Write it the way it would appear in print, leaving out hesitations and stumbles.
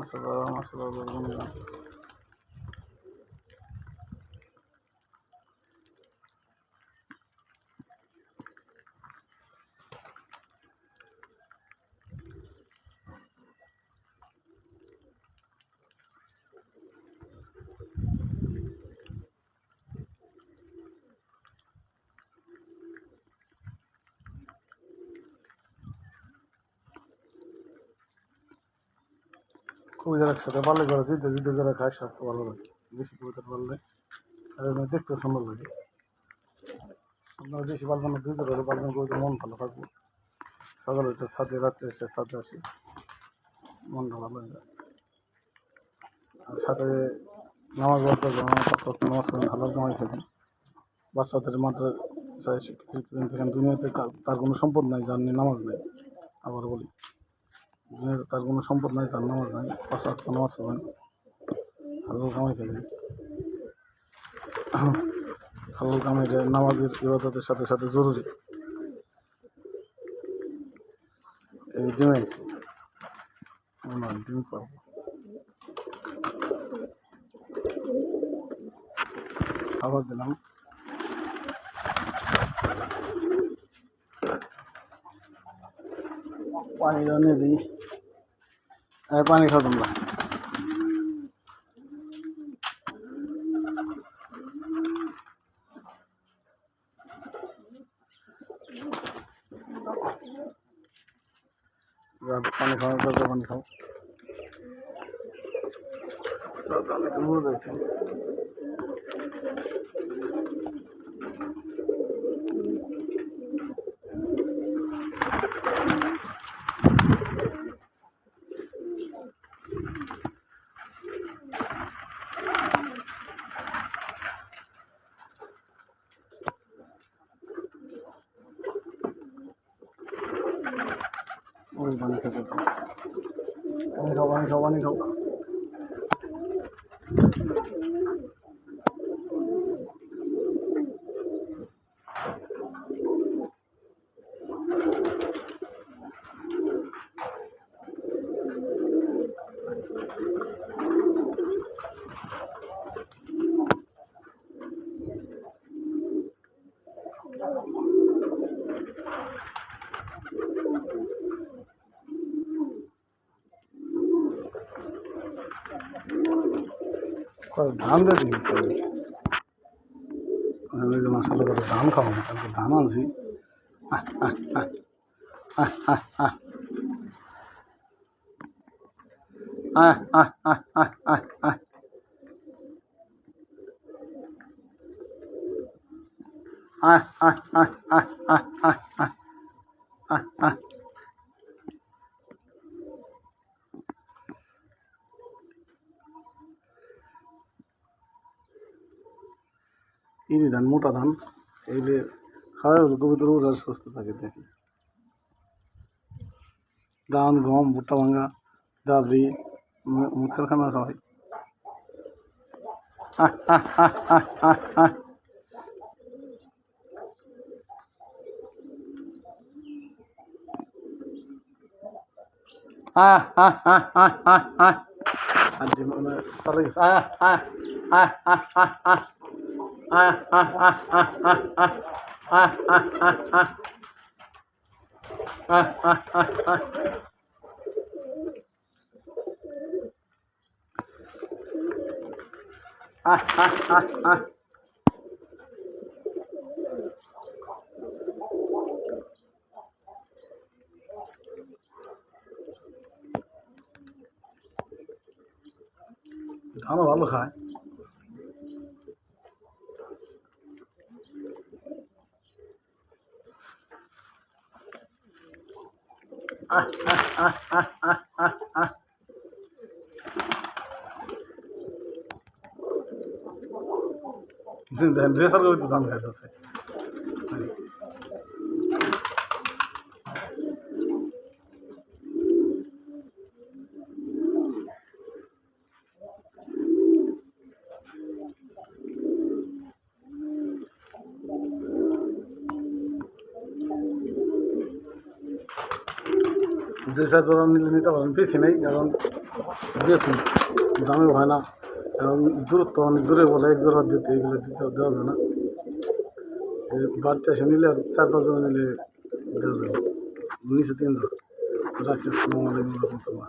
মাশাআল্লাহ মাশাআল্লাহ। কবিতার একসাথে পারলে করে জিতে জিতে করে খায় স্বাস্থ্য ভালো লাগে, বেশি কবিতা পারলে আর দেখতে সুন্দর লাগে। আপনারা বেশি পারবেন না, দুইটা করে পারবেন, কবিতা মন ভালো থাকবে। সকালে উঠে ছাদে, রাত্রে এসে ছাদে আসি, মনটা ভালো হয়ে যায়। আর সাথে নামাজ পড়তে নামাজ পড়েন, হালাল কামাই খেতেন। বাচ্চাদের মাত্র শিক্ষিত থেকে দুনিয়াতে তার কোনো সম্পদ নাই যার নিয়ে নামাজ নেই। আবার বলি, দুনিয়াতে তার কোনো সম্পদ নাই যার নামাজ নাই। 5 ওয়াক্ত নামাজ পড়েন, হালাল কামাই খেলেন। হালাল কামাইটা নামাজের ইবাদতের সাথে সাথে জরুরি। এই ডিমে আছে ডিম পাবো, খাবার দিলাম। পানি রানিয়ে দিই, পানি খাও তোমরা। পানি খাওয়ার দরকার, পানি খাও। মুড় দিয়েছি, ওই পানি খেতেছি। পানি খাও, পানি খাও, পানি খাও। ধান দিয়ে দিয়েছি, মশলা করে ধান খাবো না, কালকে ধান আনছি। ইরি ধান, মোটা ধান, এইগুলি খাওয়াই হলো কবিতার ওরা সুস্থ থাকে। দেখি ধান, গম, ভুট্টা ভাঙা, ডাবরি, মিক্সার খানা খাওয়াই। ধানও ভালো খায়। রেসার করে তো ধান খাইতেছে। যে সার নিলে নিতে পারেন, বেশি নেই, কারণ দিয়েছি, দামেও হয় না এবং দূরত্ব অনেক দূরে বলে এক জোড়া দিতে, এগুলো দিতে দেওয়া যায় না। বাড়িতে এসে নিলে আর 4-5 জন নিলে দেওয়া যাবে, নিচে 3 জন। রাখি, আসসালামু আলাইকুম রহমতুল্লাহ।